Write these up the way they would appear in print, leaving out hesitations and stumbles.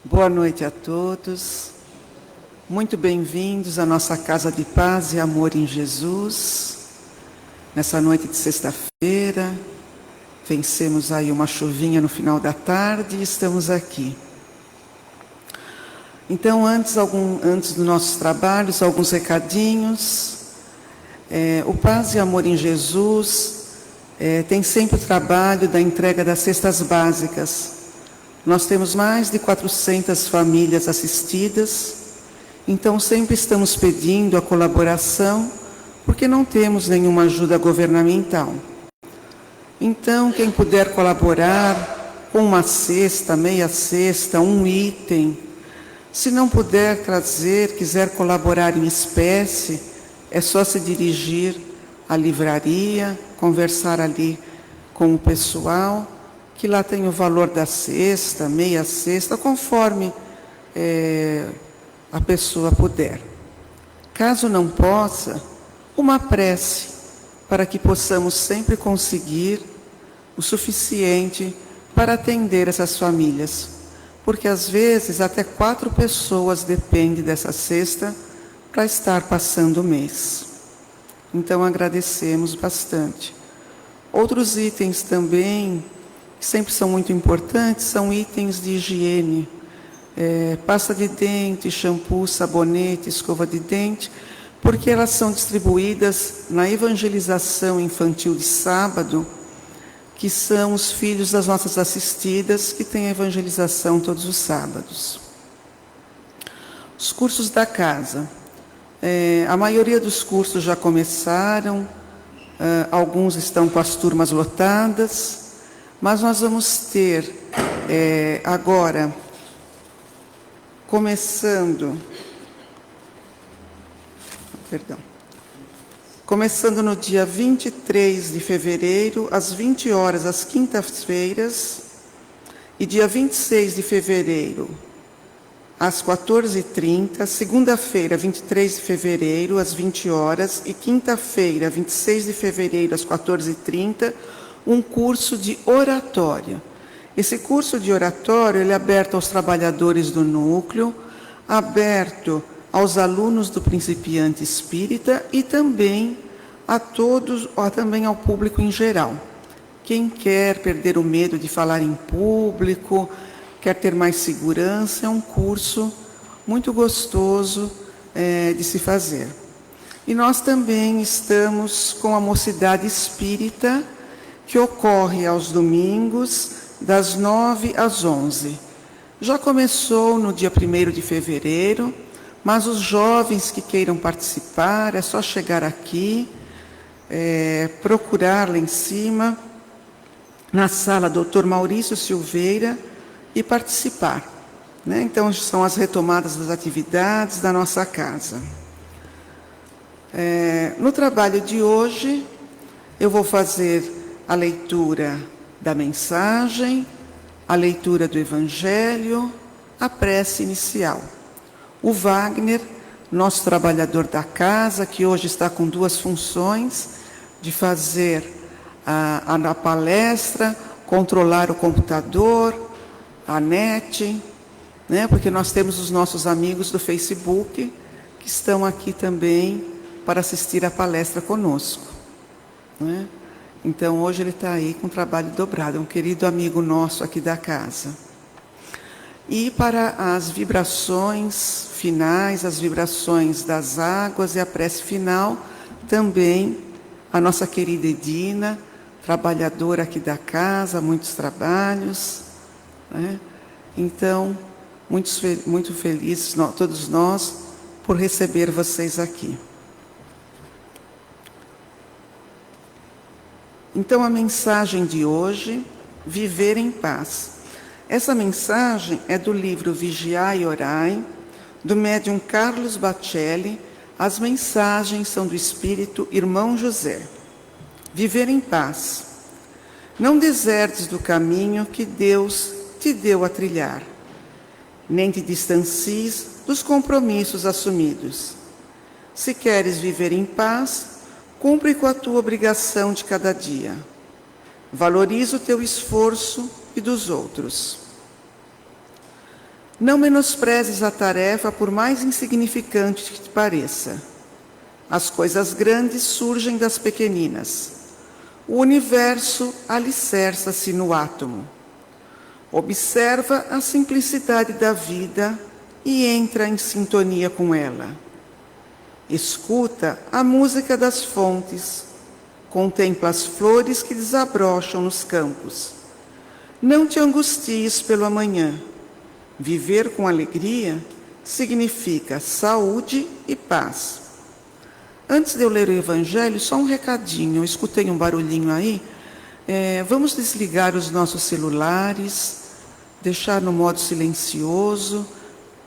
Boa noite a todos. Muito bem-vindos à nossa Casa de Paz e Amor em Jesus. Nessa noite de sexta-feira, vencemos aí uma chuvinha no final da tarde e estamos aqui. Então, antes dos nossos trabalhos, alguns recadinhos. O Paz e Amor em Jesus tem sempre o trabalho da entrega das cestas básicas. Nós temos mais de 400 famílias assistidas, então sempre estamos pedindo a colaboração, porque não temos nenhuma ajuda governamental. Então, quem puder colaborar com uma cesta, meia cesta, um item, se não puder trazer, quiser colaborar em espécie, é só se dirigir à livraria, conversar ali com o pessoal, que lá tem o valor da cesta, meia cesta, conforme a pessoa puder. Caso não possa, uma prece, para que possamos sempre conseguir o suficiente para atender essas famílias. Porque às vezes até 4 pessoas dependem dessa cesta para estar passando o mês. Então agradecemos bastante. Outros itens também, que sempre são muito importantes, são itens de higiene, pasta de dente, shampoo, sabonete, escova de dente, porque elas são distribuídas na evangelização infantil de sábado, que são os filhos das nossas assistidas, que têm a evangelização todos os sábados. Os cursos da casa. A maioria dos cursos já começaram, alguns estão com as turmas lotadas, mas nós vamos ter agora, começando no dia 23 de fevereiro, às 20 horas, às quintas-feiras, e dia 26 de fevereiro, às 14h30, segunda-feira, 23 de fevereiro, às 20 horas, e quinta-feira, 26 de fevereiro, às 14h30, um curso de oratória. Esse curso de oratório ele é aberto aos trabalhadores do núcleo, aberto aos alunos do principiante espírita e também a todos, também ao público em geral. Quem quer perder o medo de falar em público, quer ter mais segurança, é um curso muito gostoso de se fazer. E nós também estamos com a Mocidade Espírita, que ocorre aos domingos, das 9 às 11. Já começou no dia 1º de fevereiro, mas os jovens que queiram participar, é só chegar aqui, procurar lá em cima, na sala Dr. Maurício Silveira, e participar. Então, são as retomadas das atividades da nossa casa. No trabalho de hoje, eu vou fazer a leitura da mensagem, a leitura do Evangelho, a prece inicial. O Wagner, nosso trabalhador da casa, que hoje está com 2 funções, de fazer a palestra, controlar o computador, a net, porque nós temos os nossos amigos do Facebook, que estão aqui também para assistir a palestra conosco. Então, hoje ele está aí com trabalho dobrado, é um querido amigo nosso aqui da casa. E para as vibrações finais, as vibrações das águas e a prece final, também a nossa querida Edina, trabalhadora aqui da casa, muitos trabalhos. Então, muito felizes, todos nós, por receber vocês aqui. Então, a mensagem de hoje, Viver em Paz. Essa mensagem é do livro Vigiai e Orai, do médium Carlos Bacelli. As mensagens são do Espírito Irmão José. Viver em paz. Não desertes do caminho que Deus te deu a trilhar, nem te distancies dos compromissos assumidos. Se queres viver em paz, cumpre com a tua obrigação de cada dia. Valoriza o teu esforço e dos outros. Não menosprezes a tarefa, por mais insignificante que te pareça. As coisas grandes surgem das pequeninas. O universo alicerça-se no átomo. Observa a simplicidade da vida e entra em sintonia com ela. Escuta a música das fontes. Contempla as flores que desabrocham nos campos. Não te angusties pelo amanhã. Viver com alegria significa saúde e paz. Antes de eu ler o Evangelho, só um recadinho. Eu escutei um barulhinho aí. Vamos desligar os nossos celulares, deixar no modo silencioso,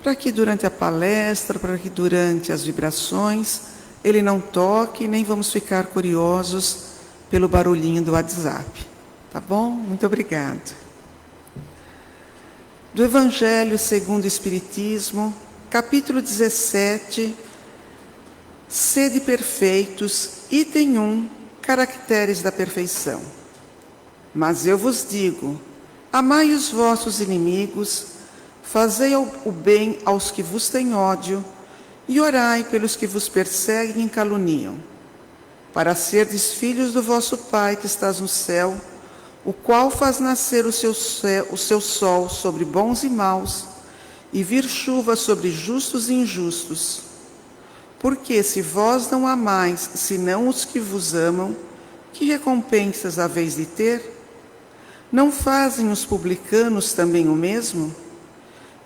para que durante a palestra, para que durante as vibrações, ele não toque, nem vamos ficar curiosos pelo barulhinho do WhatsApp. Tá bom? Muito obrigada. Do Evangelho segundo o Espiritismo, capítulo 17, Sede perfeitos, item 1, caracteres da perfeição. Mas eu vos digo, amai os vossos inimigos, fazei o bem aos que vos têm ódio, e orai pelos que vos perseguem e caluniam, para serdes filhos do vosso Pai que estás no céu, o qual faz nascer o seu sol sobre bons e maus, e vir chuva sobre justos e injustos. Porque se vós não amais, senão os que vos amam, que recompensas haveis de ter? Não fazem os publicanos também o mesmo?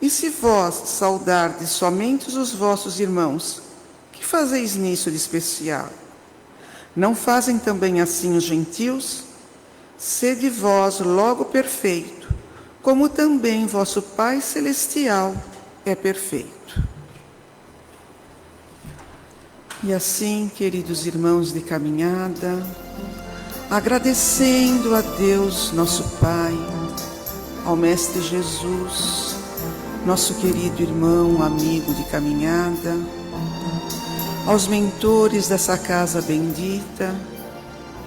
E se vós saudardes somente os vossos irmãos, que fazeis nisso de especial? Não fazem também assim os gentios? Sede vós logo perfeito, como também vosso Pai Celestial é perfeito. E assim, queridos irmãos de caminhada, agradecendo a Deus, nosso Pai, ao Mestre Jesus, nosso querido irmão, amigo de caminhada, aos mentores dessa casa bendita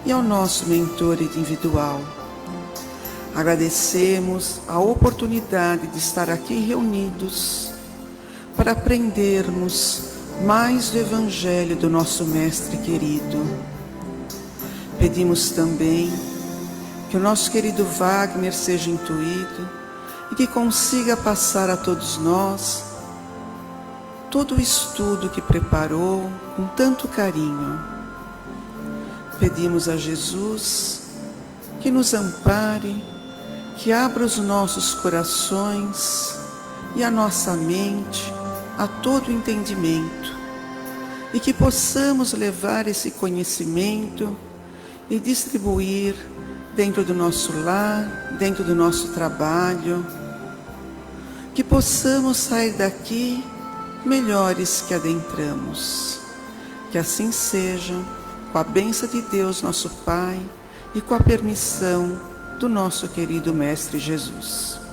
e ao nosso mentor individual. Agradecemos a oportunidade de estar aqui reunidos para aprendermos mais do Evangelho do nosso Mestre querido. Pedimos também que o nosso querido Wagner seja intuído e que consiga passar a todos nós todo o estudo que preparou com tanto carinho. Pedimos a Jesus que nos ampare, que abra os nossos corações e a nossa mente a todo entendimento, e que possamos levar esse conhecimento e distribuir dentro do nosso lar, dentro do nosso trabalho, que possamos sair daqui melhores que adentramos. Que assim seja, com a bênção de Deus, nosso Pai, e com a permissão do nosso querido Mestre Jesus.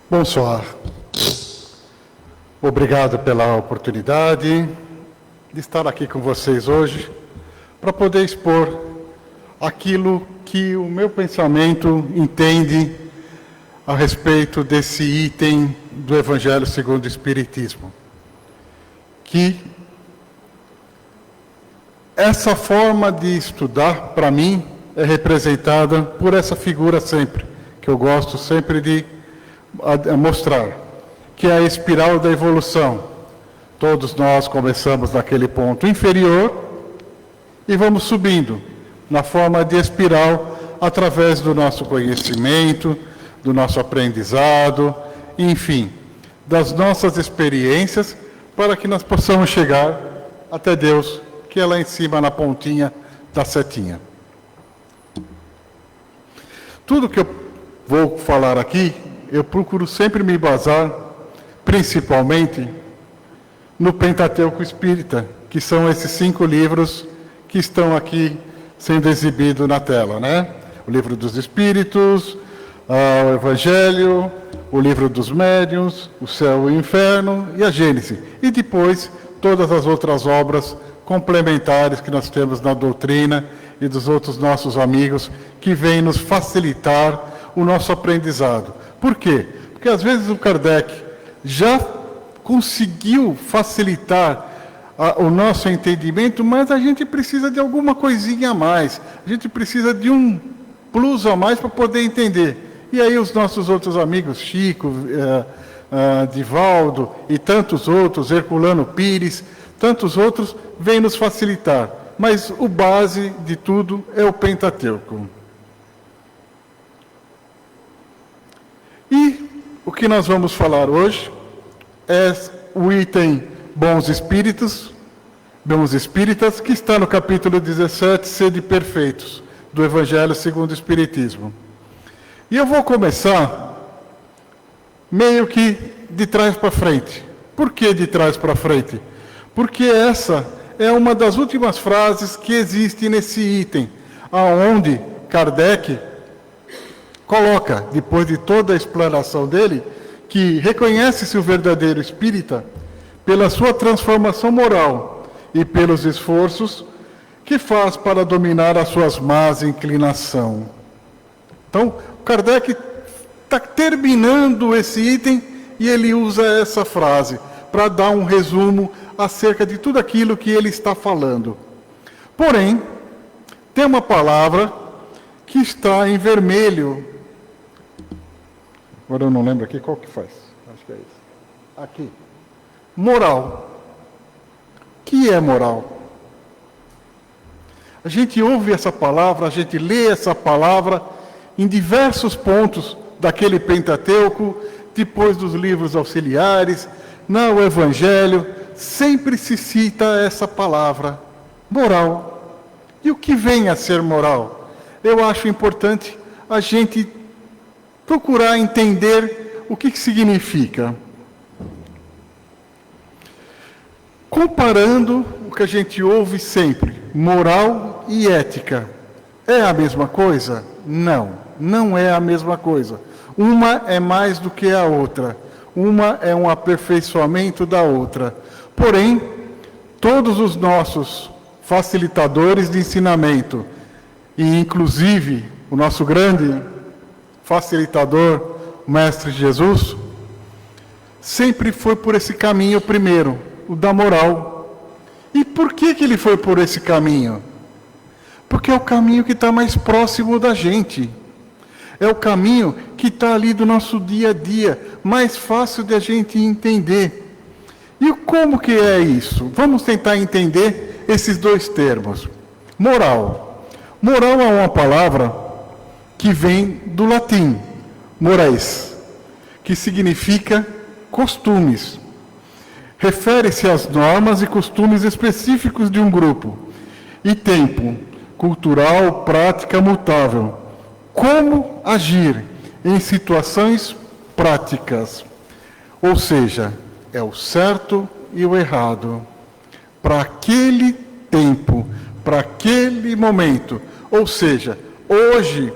Bonsoir. Obrigado pela oportunidade de estar aqui com vocês hoje para poder expor aquilo que o meu pensamento entende a respeito desse item do Evangelho segundo o Espiritismo. Que essa forma de estudar, para mim, é representada por essa figura sempre, que eu gosto sempre de mostrar, que é a espiral da evolução. Todos nós começamos naquele ponto inferior e vamos subindo na forma de espiral através do nosso conhecimento, do nosso aprendizado, enfim, das nossas experiências, para que nós possamos chegar até Deus, que é lá em cima na pontinha da setinha. Tudo que eu vou falar aqui, eu procuro sempre me basar, principalmente, no Pentateuco Espírita, que são esses 5 livros que estão aqui sendo exibidos na tela, né? O Livro dos Espíritos, o Evangelho, o Livro dos Médiuns, o Céu e o Inferno e a Gênese. E depois, todas as outras obras complementares que nós temos na doutrina e dos outros nossos amigos que vêm nos facilitar o nosso aprendizado. Por quê? Porque às vezes o Kardec já conseguiu facilitar o nosso entendimento, mas a gente precisa de alguma coisinha a mais. A gente precisa de um plus a mais para poder entender. E aí os nossos outros amigos, Chico, Divaldo e tantos outros, Herculano Pires, tantos outros, vêm nos facilitar. Mas o base de tudo é o Pentateuco. E o que nós vamos falar hoje é o item Bons Espíritas, que está no capítulo 17, Sede Perfeitos, do Evangelho segundo o Espiritismo. E eu vou começar meio que de trás para frente. Por que de trás para frente? Porque essa é uma das últimas frases que existe nesse item, aonde Kardec coloca, depois de toda a explanação dele, que reconhece-se o verdadeiro espírita pela sua transformação moral e pelos esforços que faz para dominar as suas más inclinações. Então, Kardec está terminando esse item e ele usa essa frase para dar um resumo acerca de tudo aquilo que ele está falando. Porém, tem uma palavra que está em vermelho. Agora eu não lembro aqui qual que faz. Acho que é isso. Aqui. Moral. O que é moral? A gente ouve essa palavra, a gente lê essa palavra em diversos pontos daquele Pentateuco, depois dos livros auxiliares, no Evangelho, sempre se cita essa palavra, moral. E o que vem a ser moral? Eu acho importante a gente procurar entender o que significa. Comparando o que a gente ouve sempre, moral e ética, é a mesma coisa? Não, não é a mesma coisa. Uma é mais do que a outra. Uma é um aperfeiçoamento da outra. Porém, todos os nossos facilitadores de ensinamento, e inclusive o nosso grande facilitador, o Mestre Jesus, sempre foi por esse caminho primeiro, o da moral. E por que ele foi por esse caminho? Porque é o caminho que está mais próximo da gente. É o caminho que está ali do nosso dia a dia, mais fácil de a gente entender. E como que é isso? Vamos tentar entender esses dois termos. Moral. Moral é uma palavra que vem do latim, mores, que significa costumes. Refere-se às normas e costumes específicos de um grupo. E tempo, cultural, prática mutável. Como agir em situações práticas. Ou seja, é o certo e o errado. Para aquele tempo, para aquele momento. Ou seja, hoje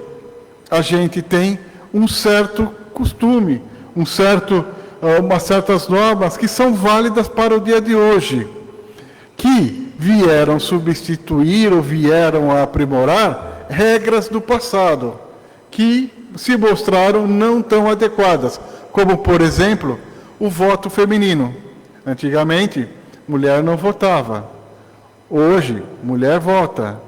a gente tem um certo costume, umas certas normas que são válidas para o dia de hoje, que vieram substituir ou vieram a aprimorar regras do passado, que se mostraram não tão adequadas, como, por exemplo, o voto feminino. Antigamente, mulher não votava. Hoje, mulher vota.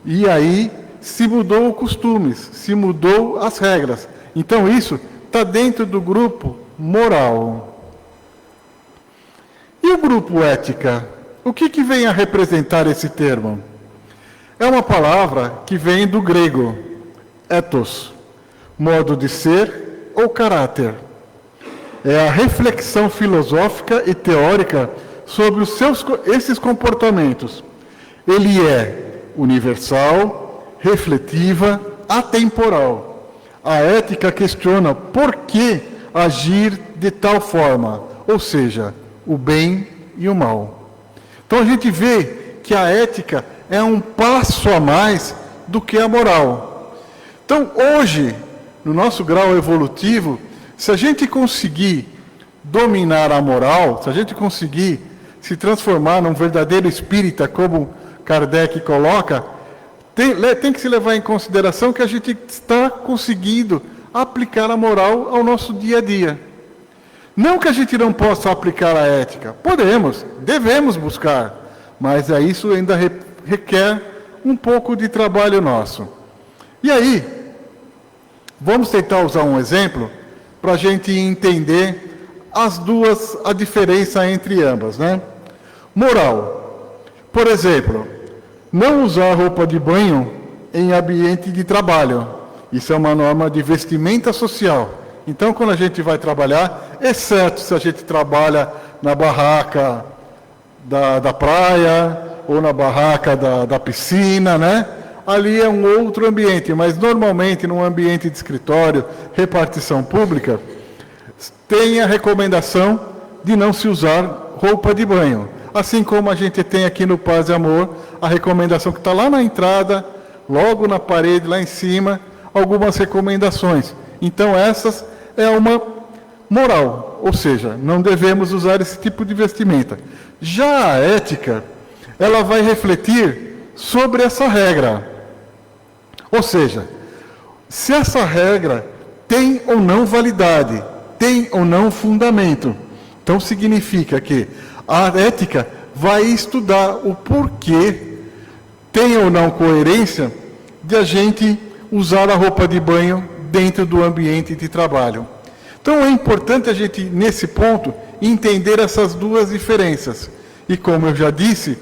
E aí se mudou os costumes, se mudou as regras. Então isso está dentro do grupo moral. E o grupo ética? O que vem a representar esse termo? É uma palavra que vem do grego, ethos, modo de ser ou caráter. É a reflexão filosófica e teórica sobre esses comportamentos. Ele é universal, refletiva, atemporal. A ética questiona por que agir de tal forma, ou seja, o bem e o mal. Então a gente vê que a ética é um passo a mais do que a moral. Então hoje, no nosso grau evolutivo, se a gente conseguir dominar a moral, se a gente conseguir se transformar num verdadeiro espírita, como Kardec coloca, tem que se levar em consideração que a gente está conseguindo aplicar a moral ao nosso dia a dia. Não que a gente não possa aplicar a ética, podemos, devemos buscar, mas isso ainda requer um pouco de trabalho nosso. E aí, vamos tentar usar um exemplo para a gente entender a diferença entre ambas, né? Moral. Por exemplo, não usar roupa de banho em ambiente de trabalho. Isso é uma norma de vestimenta social. Então, quando a gente vai trabalhar, exceto se a gente trabalha na barraca da praia ou na barraca da piscina, né? Ali é um outro ambiente, mas normalmente num ambiente de escritório, repartição pública, tem a recomendação de não se usar roupa de banho. Assim como a gente tem aqui no Paz e Amor, a recomendação que está lá na entrada, logo na parede, lá em cima, algumas recomendações. Então, essas é uma moral, ou seja, não devemos usar esse tipo de vestimenta. Já a ética, ela vai refletir sobre essa regra. Ou seja, se essa regra tem ou não validade, tem ou não fundamento. Então, significa que a ética vai estudar o porquê tem ou não coerência de a gente usar a roupa de banho dentro do ambiente de trabalho. Então é importante a gente, nesse ponto, entender essas duas diferenças. E como eu já disse,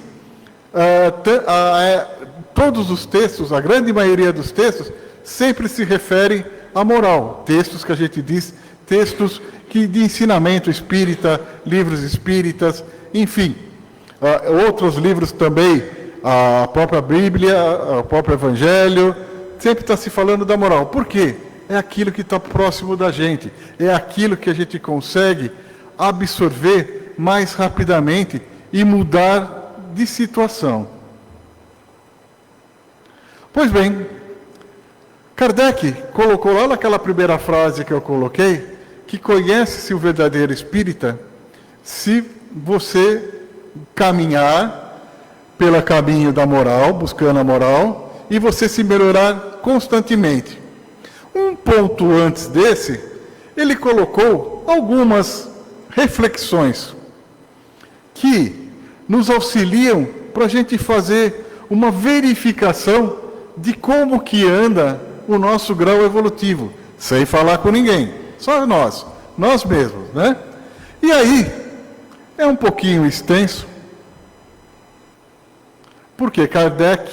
todos os textos, a grande maioria dos textos, sempre se refere à moral. Textos que a gente diz, textos de ensinamento espírita, livros espíritas, enfim. Outros livros também, a própria Bíblia, o próprio Evangelho, sempre está se falando da moral. Por quê? É aquilo que está próximo da gente, é aquilo que a gente consegue absorver mais rapidamente e mudar de situação. Pois bem, Kardec colocou lá naquela primeira frase que eu coloquei, que conhece-se o verdadeiro espírita se você caminhar pelo caminho da moral, buscando a moral, e você se melhorar constantemente. Um ponto antes desse, ele colocou algumas reflexões que nos auxiliam para a gente fazer uma verificação de como que anda o nosso grau evolutivo, sem falar com ninguém, só nós mesmos, né? E aí, é um pouquinho extenso, porque Kardec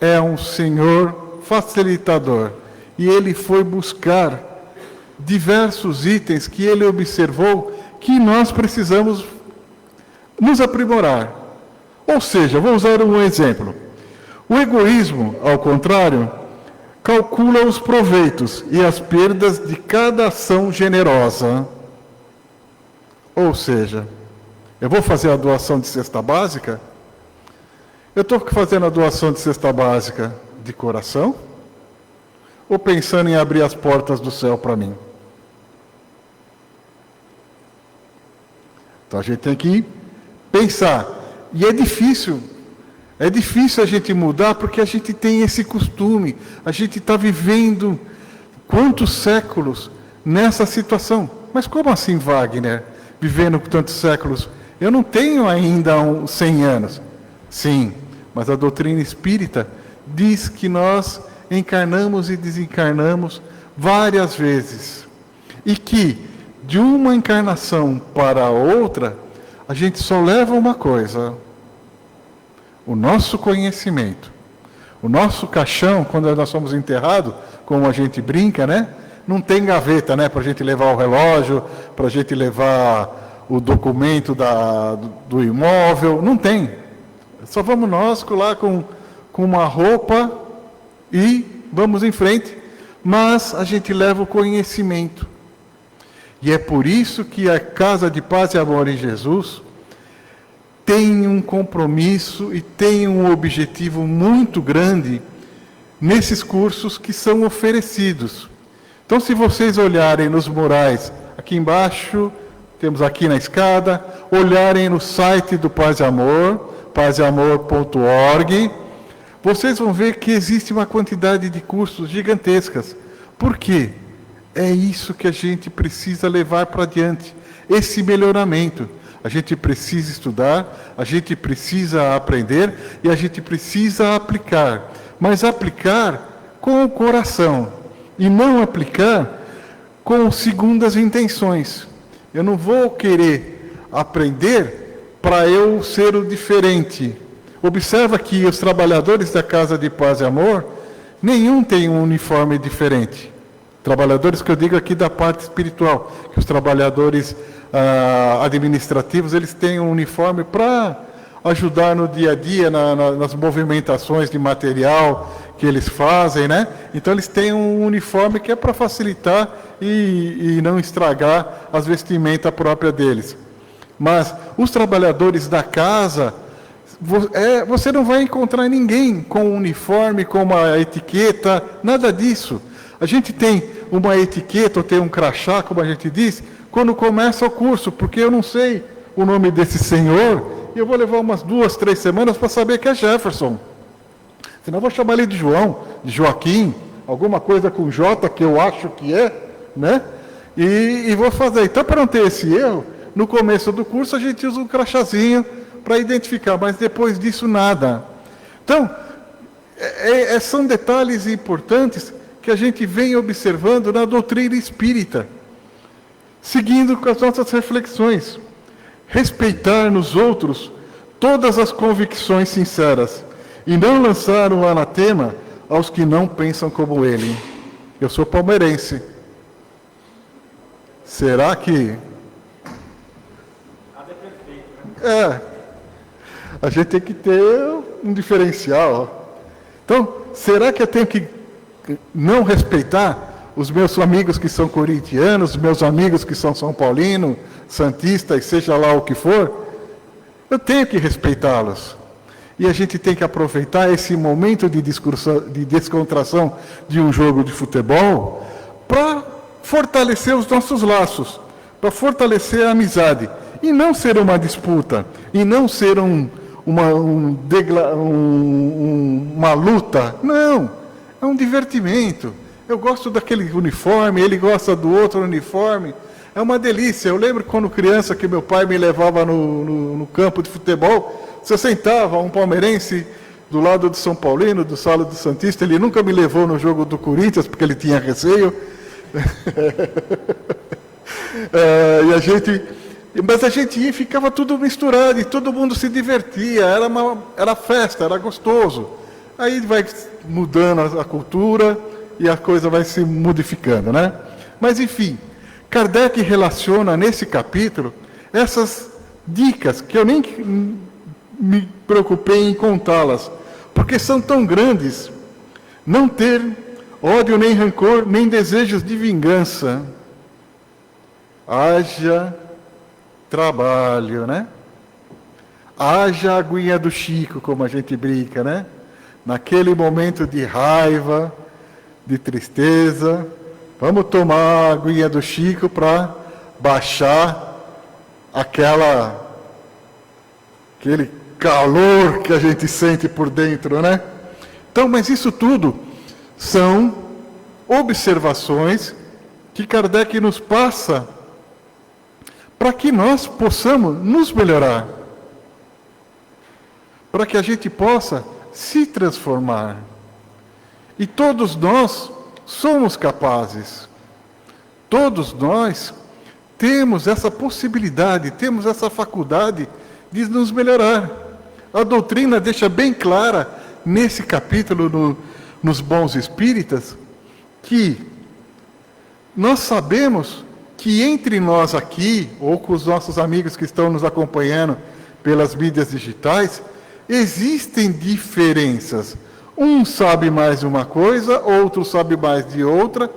é um senhor facilitador, e ele foi buscar diversos itens que ele observou que nós precisamos nos aprimorar. Ou seja, vou usar um exemplo. O egoísmo, ao contrário, calcula os proveitos e as perdas de cada ação generosa. Ou seja, eu vou fazer a doação de cesta básica, eu estou fazendo a doação de cesta básica de coração ou pensando em abrir as portas do céu para mim? Então a gente tem que pensar. E é difícil a gente mudar porque a gente tem esse costume, a gente está vivendo quantos séculos nessa situação. Mas como assim, Wagner, vivendo tantos séculos? Eu não tenho ainda 100 anos. Sim, mas a doutrina espírita diz que nós encarnamos e desencarnamos várias vezes. E que de uma encarnação para a outra, a gente só leva uma coisa: o nosso conhecimento. O nosso caixão, quando nós somos enterrados, como a gente brinca, né? Não tem gaveta, né? Para a gente levar o relógio, para a gente levar o documento do imóvel. Não tem. Só vamos nós lá com uma roupa e vamos em frente. mas a gente leva o conhecimento. E é por isso que a Casa de Paz e Amor em Jesus tem um compromisso e tem um objetivo muito grande nesses cursos que são oferecidos. Então, se vocês olharem nos murais aqui embaixo, temos aqui na escada, olharem no site do Paz e Amor, pazamor.org, vocês vão ver que existe uma quantidade de cursos gigantescas. Por quê? É isso que a gente precisa levar para adiante, esse melhoramento. A gente precisa estudar, a gente precisa aprender e a gente precisa aplicar. Mas aplicar com o coração e não aplicar com segundas intenções. Eu não vou querer aprender para eu ser o diferente. Observa que os trabalhadores da Casa de Paz e Amor, nenhum tem um uniforme diferente. Trabalhadores que eu digo aqui da parte espiritual, que os trabalhadores administrativos, eles têm um uniforme para ajudar no dia a dia, nas movimentações de material que eles fazem, né? Então eles têm um uniforme que é para facilitar e não estragar as vestimentas próprias deles. Mas os trabalhadores da casa, você não vai encontrar ninguém com um uniforme, com uma etiqueta, nada disso. A gente tem uma etiqueta, ou tem um crachá, como a gente diz, quando começa o curso, porque eu não sei o nome desse senhor, e eu vou levar umas 2, 3 semanas para saber que é Jefferson. Senão eu vou chamar ele de João, de Joaquim, alguma coisa com J, que eu acho que é, né? E vou fazer. Então, para não ter esse erro, no começo do curso a gente usa um crachazinho para identificar, mas depois disso nada. Então, são detalhes importantes que a gente vem observando na doutrina espírita, seguindo com as nossas reflexões. Respeitar nos outros todas as convicções sinceras e não lançar um anatema aos que não pensam como ele. Eu sou palmeirense. Será que... a gente tem que ter um diferencial. Então, será que eu tenho que não respeitar os meus amigos que são corintianos, os meus amigos que são são paulinos, santistas, seja lá o que for? Eu tenho que respeitá-los. E a gente tem que aproveitar esse momento de descontração de um jogo de futebol para fortalecer os nossos laços, para fortalecer a amizade. E não ser uma disputa, e não ser uma luta. Não, é um divertimento. Eu gosto daquele uniforme, ele gosta do outro uniforme. É uma delícia. Eu lembro quando criança que meu pai me levava no campo de futebol, você sentava um palmeirense do lado do São Paulino, do Salo do Santista, ele nunca me levou no jogo do Corinthians, porque ele tinha receio. Mas a gente ia e ficava tudo misturado, e todo mundo se divertia, era festa, era gostoso. Aí vai mudando a cultura e a coisa vai se modificando, né? Mas enfim, Kardec relaciona nesse capítulo essas dicas, que eu nem me preocupei em contá-las, porque são tão grandes. Não ter ódio, nem rancor, nem desejos de vingança. Haja trabalho, né? Haja aguinha do Chico, como a gente brinca, né? Naquele momento de raiva, de tristeza, vamos tomar a aguinha do Chico para baixar aquele calor que a gente sente por dentro, né? Então, mas isso tudo são observações que Kardec nos passa para que nós possamos nos melhorar, para que a gente possa se transformar. E todos nós somos capazes, todos nós temos essa possibilidade, temos essa faculdade de nos melhorar. A doutrina deixa bem clara, nesse capítulo, nos Bons Espíritas, que nós sabemos que entre nós aqui, ou com os nossos amigos que estão nos acompanhando pelas mídias digitais, existem diferenças. Um sabe mais de uma coisa, outro sabe mais de outra,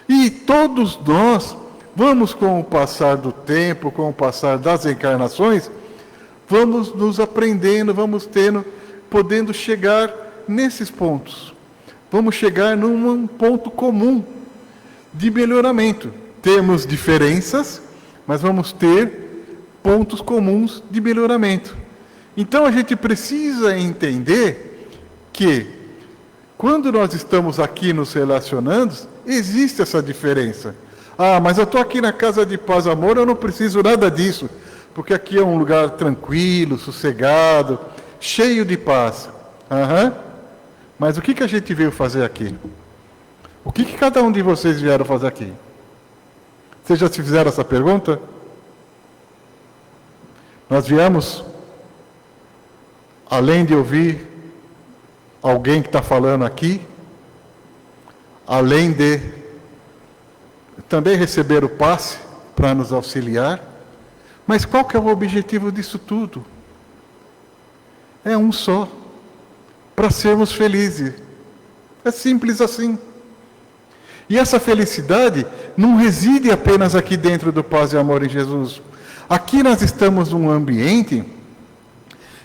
e todos nós vamos, com o passar do tempo, com o passar das encarnações, vamos nos aprendendo, vamos podendo chegar nesses pontos. Vamos chegar num ponto comum de melhoramento. Temos diferenças, mas vamos ter pontos comuns de melhoramento. Então a gente precisa entender que quando nós estamos aqui nos relacionando, existe essa diferença. Ah, mas eu estou aqui na casa de paz e amor, eu não preciso nada disso, porque aqui é um lugar tranquilo, sossegado, cheio de paz. Mas o que a gente veio fazer aqui? O que cada um de vocês vieram fazer aqui? Vocês já se fizeram essa pergunta? Nós viemos, além de ouvir alguém que está falando aqui, além de também receber o passe para nos auxiliar, mas qual que é o objetivo disso tudo? É um só, para sermos felizes. É simples assim. E essa felicidade não reside apenas aqui dentro do Paz e Amor em Jesus. Aqui nós estamos num ambiente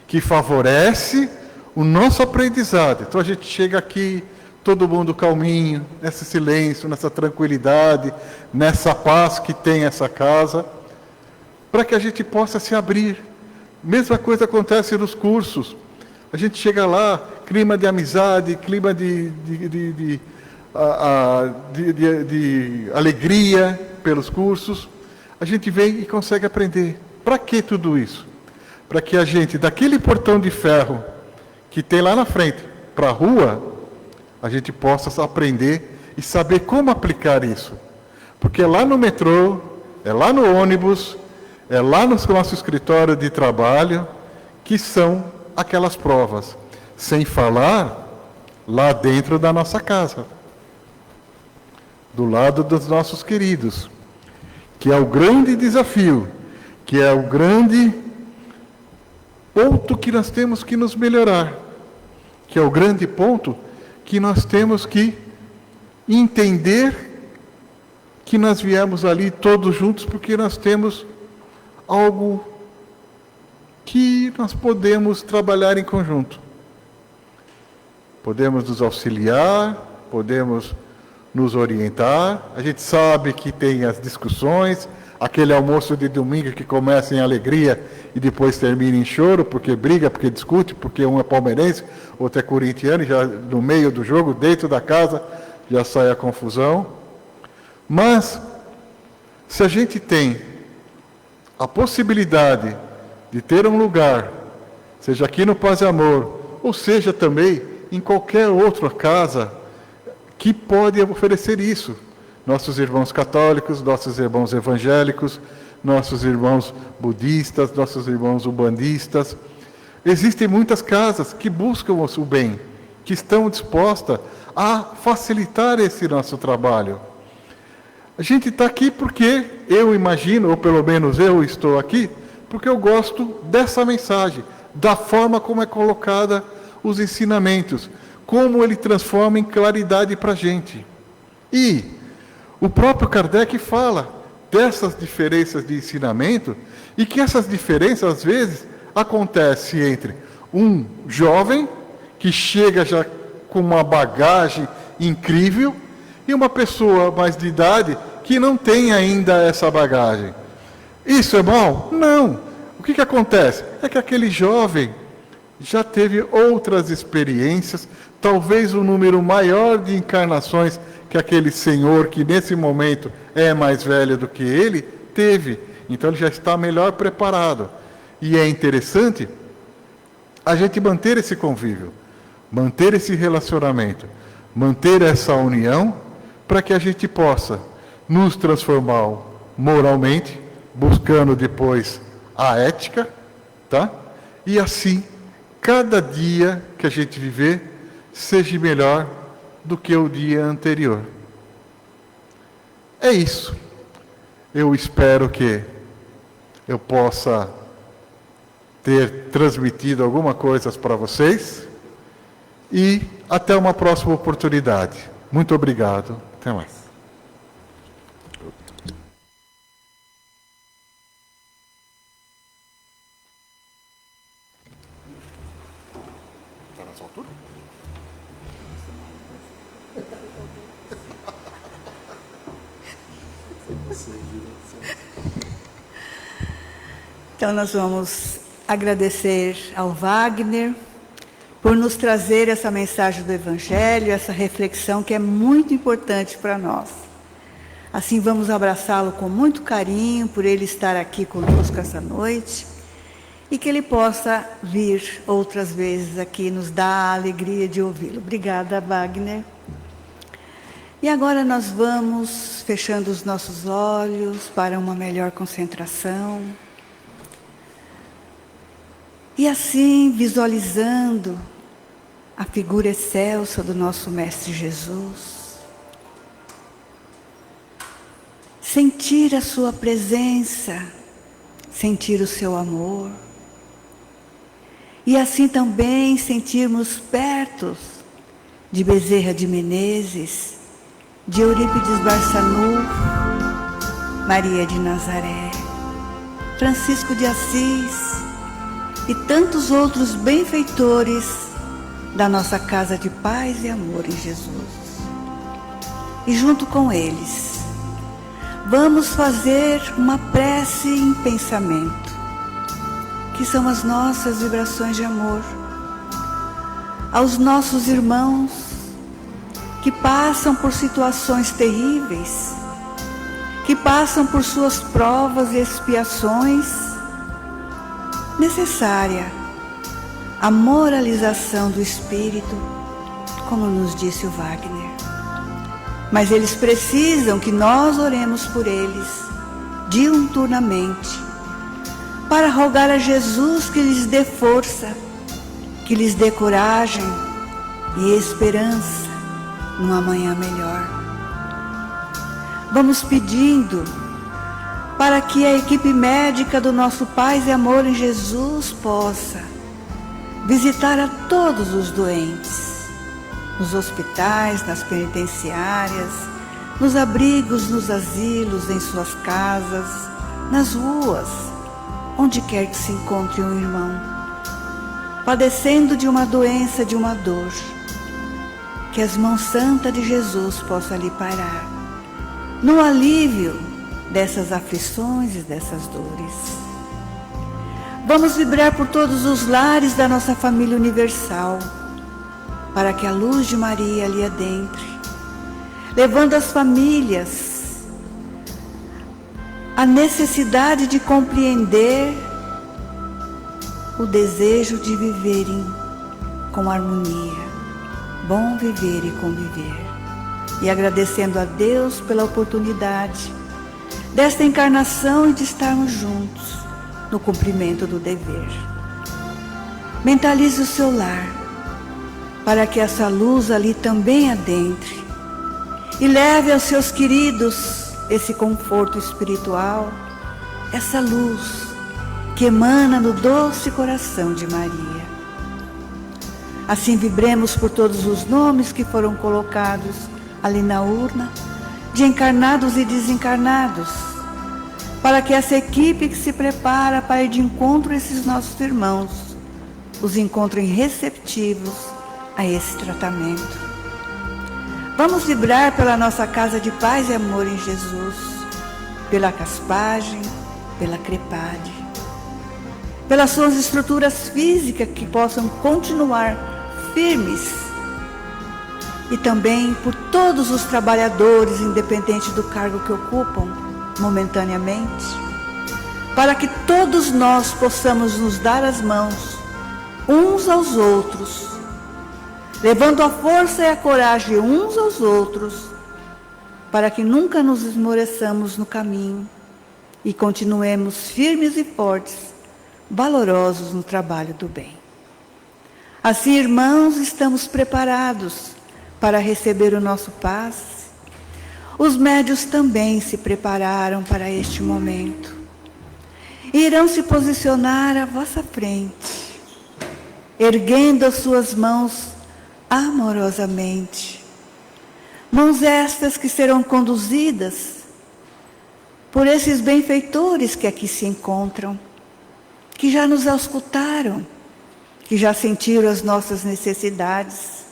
que favorece o nosso aprendizado. Então a gente chega aqui, todo mundo calminho, nesse silêncio, nessa tranquilidade, nessa paz que tem essa casa, para que a gente possa se abrir. Mesma coisa acontece nos cursos. A gente chega lá, clima de amizade, clima de alegria pelos cursos. A gente vem e consegue aprender. Para que tudo isso? Para que a gente, daquele portão de ferro que tem lá na frente, para a rua, a gente possa aprender e saber como aplicar isso. Porque é lá no metrô, é lá no ônibus, é lá no nosso escritório de trabalho, que são aquelas provas. Sem falar lá dentro da nossa casa, do lado dos nossos queridos, que é o grande desafio, que é o grande ponto que nós temos que nos melhorar, que é o grande ponto que nós temos que entender que nós viemos ali todos juntos porque nós temos algo que nós podemos trabalhar em conjunto. Podemos nos auxiliar, podemos nos orientar. A gente sabe que tem as discussões, aquele almoço de domingo que começa em alegria e depois termina em choro, porque briga, porque discute, porque um é palmeirense, outro é corintiano, e já no meio do jogo, dentro da casa, já sai a confusão. Mas, se a gente tem a possibilidade de ter um lugar, seja aqui no Paz e Amor, ou seja também em qualquer outra casa, que pode oferecer isso. Nossos irmãos católicos, nossos irmãos evangélicos, nossos irmãos budistas, nossos irmãos umbandistas. Existem muitas casas que buscam o bem, que estão dispostas a facilitar esse nosso trabalho. A gente está aqui porque eu imagino, ou pelo menos eu estou aqui, porque eu gosto dessa mensagem, da forma como é colocada os ensinamentos, como ele transforma em claridade para a gente. E o próprio Kardec fala dessas diferenças de ensinamento e que essas diferenças, às vezes, acontecem entre um jovem que chega já com uma bagagem incrível e uma pessoa mais de idade que não tem ainda essa bagagem. Isso é mal? Não. O que acontece? É que aquele jovem já teve outras experiências, talvez um número maior de encarnações que aquele senhor que nesse momento é mais velho do que ele, teve. Então ele já está melhor preparado. E é interessante a gente manter esse convívio, manter esse relacionamento, manter essa união, para que a gente possa nos transformar moralmente, buscando depois a ética, tá? E assim, cada dia que a gente viver, seja melhor do que o dia anterior. É isso. Eu espero que eu possa ter transmitido alguma coisa para vocês, e até uma próxima oportunidade. Muito obrigado. Até mais. Então nós vamos agradecer ao Wagner por nos trazer essa mensagem do Evangelho, essa reflexão que é muito importante para nós. Assim vamos abraçá-lo com muito carinho por ele estar aqui conosco essa noite e que ele possa vir outras vezes aqui nos dar a alegria de ouvi-lo. Obrigada, Wagner. E agora nós vamos fechando os nossos olhos para uma melhor concentração. E assim, visualizando a figura excelsa do nosso Mestre Jesus, sentir a sua presença, sentir o seu amor, e assim também sentirmos perto de Bezerra de Menezes, de Eurípides Barçanufo, Maria de Nazaré, Francisco de Assis, e tantos outros benfeitores da nossa casa de paz e amor em Jesus. E junto com eles, vamos fazer uma prece em pensamento, que são as nossas vibrações de amor, aos nossos irmãos que passam por situações terríveis, que passam por suas provas e expiações, necessária a moralização do espírito, como nos disse o Wagner. Mas eles precisam que nós oremos por eles diuturnamente, para rogar a Jesus que lhes dê força, que lhes dê coragem e esperança num amanhã melhor. Vamos pedindo para que a equipe médica do nosso Paz e Amor em Jesus possa visitar a todos os doentes, nos hospitais, nas penitenciárias, nos abrigos, nos asilos, em suas casas, nas ruas, onde quer que se encontre um irmão, padecendo de uma doença, de uma dor, que as mãos santas de Jesus possam lhe parar, no alívio dessas aflições e dessas dores. Vamos vibrar por todos os lares da nossa família universal, para que a luz de Maria ali adentre, levando as famílias a necessidade de compreender o desejo de viverem com harmonia, bom viver e conviver. E agradecendo a Deus pela oportunidade desta encarnação e de estarmos juntos no cumprimento do dever. Mentalize o seu lar, para que essa luz ali também adentre e leve aos seus queridos esse conforto espiritual, essa luz que emana no doce coração de Maria. Assim vibremos por todos os nomes que foram colocados ali na urna, de encarnados e desencarnados, para que essa equipe que se prepara para ir de encontro a esses nossos irmãos, os encontrem receptivos a esse tratamento. Vamos vibrar pela nossa casa de paz e amor em Jesus, pela Caspagem, pela Crepade, pelas suas estruturas físicas que possam continuar firmes, e também por todos os trabalhadores, independente do cargo que ocupam momentaneamente, para que todos nós possamos nos dar as mãos uns aos outros, levando a força e a coragem uns aos outros, para que nunca nos esmoreçamos no caminho e continuemos firmes e fortes, valorosos no trabalho do bem. Assim, irmãos, estamos preparados para receber o nosso passe. Os médios também se prepararam para este momento. E irão se posicionar à vossa frente, erguendo as suas mãos amorosamente. Mãos estas que serão conduzidas por esses benfeitores que aqui se encontram, que já nos auscultaram, que já sentiram as nossas necessidades.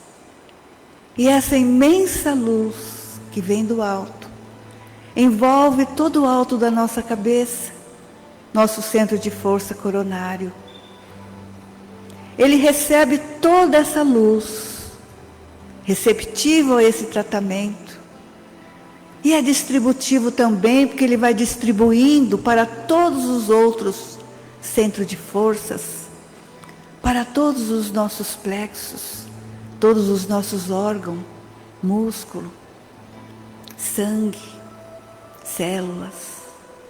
E essa imensa luz que vem do alto, envolve todo o alto da nossa cabeça, nosso centro de força coronário. Ele recebe toda essa luz, receptivo a esse tratamento. E é distributivo também, porque ele vai distribuindo para todos os outros centros de forças, para todos os nossos plexos, todos os nossos órgãos, músculo, sangue, células,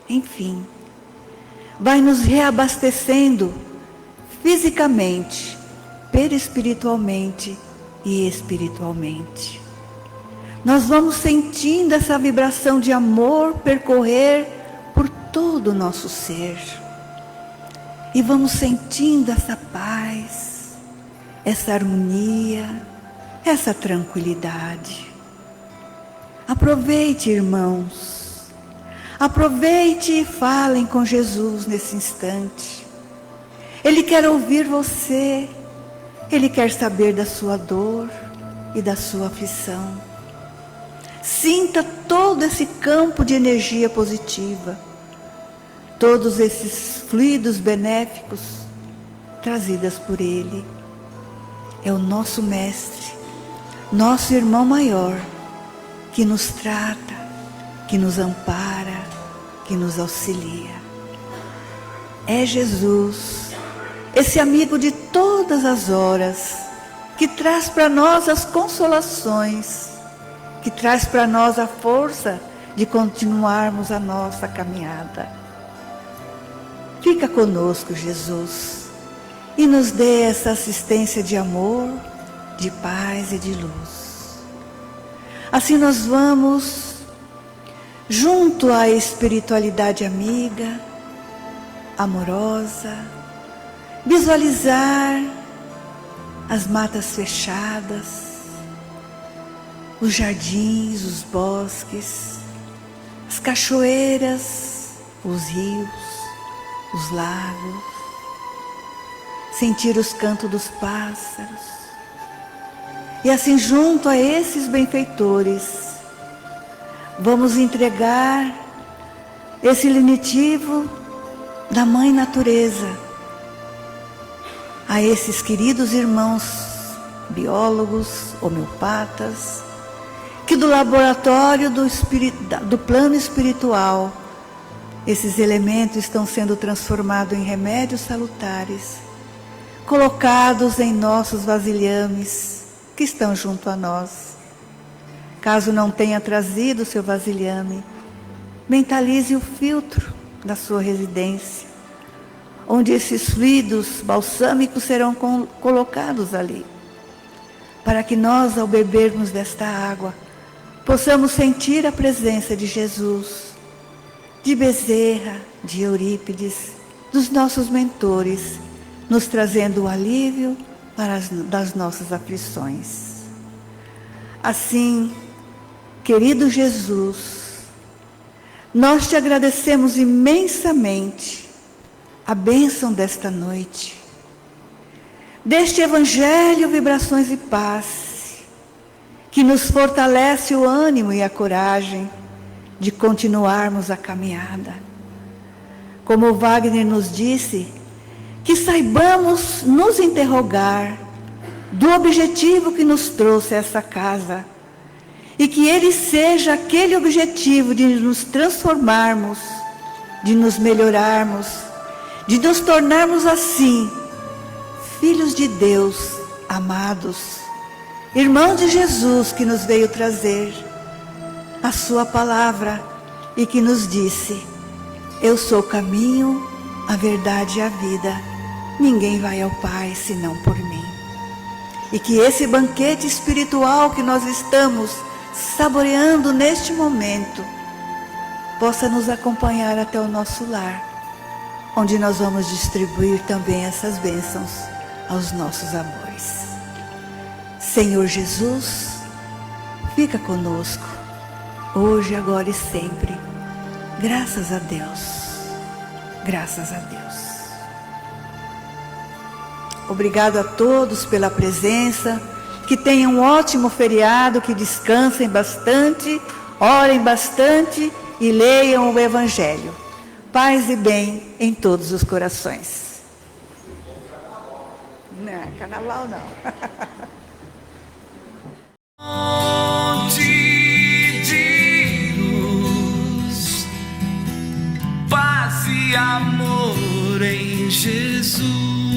enfim. Vai nos reabastecendo fisicamente, perispiritualmente e espiritualmente. Nós vamos sentindo essa vibração de amor percorrer por todo o nosso ser. E vamos sentindo essa paz, essa harmonia, essa tranquilidade. Aproveite, irmãos. Aproveite e falem com Jesus nesse instante. Ele quer ouvir você. Ele quer saber da sua dor e da sua aflição. Sinta todo esse campo de energia positiva, todos esses fluidos benéficos trazidos por Ele. É o nosso Mestre, nosso irmão maior, que nos trata, que nos ampara, que nos auxilia. É Jesus, esse amigo de todas as horas, que traz para nós as consolações, que traz para nós a força de continuarmos a nossa caminhada. Fica conosco, Jesus, e nos dê essa assistência de amor, de paz e de luz. Assim nós vamos, junto à espiritualidade amiga, amorosa, visualizar as matas fechadas, os jardins, os bosques, as cachoeiras, os rios, os lagos, sentir os cantos dos pássaros. E assim, junto a esses benfeitores, vamos entregar esse lenitivo da Mãe Natureza a esses queridos irmãos biólogos, homeopatas, que do laboratório do plano espiritual, esses elementos estão sendo transformados em remédios salutares, colocados em nossos vasilhames que estão junto a nós. Caso não tenha trazido o seu vasilhame, mentalize o filtro da sua residência, onde esses fluidos balsâmicos serão colocados ali, para que nós, ao bebermos desta água, possamos sentir a presença de Jesus, de Bezerra, de Eurípides, dos nossos mentores, nos trazendo o alívio das nossas aflições. Assim, querido Jesus, nós te agradecemos imensamente a bênção desta noite, deste Evangelho, vibrações e paz, que nos fortalece o ânimo e a coragem de continuarmos a caminhada. Como Wagner nos disse, que saibamos nos interrogar do objetivo que nos trouxe a essa casa, e que ele seja aquele objetivo de nos transformarmos, de nos melhorarmos, de nos tornarmos assim, filhos de Deus amados, irmãos de Jesus, que nos veio trazer a sua palavra e que nos disse: eu sou o caminho, a verdade e a vida, ninguém vai ao Pai senão por mim. E que esse banquete espiritual que nós estamos saboreando neste momento possa nos acompanhar até o nosso lar, onde nós vamos distribuir também essas bênçãos aos nossos amores. Senhor Jesus, fica conosco, hoje, agora e sempre. Graças a Deus. Graças a Deus. Obrigado a todos pela presença. Que tenham um ótimo feriado, que descansem bastante, orem bastante e leiam o Evangelho. Paz e bem em todos os corações. Não, carnaval não. De luz, paz e amor em Jesus.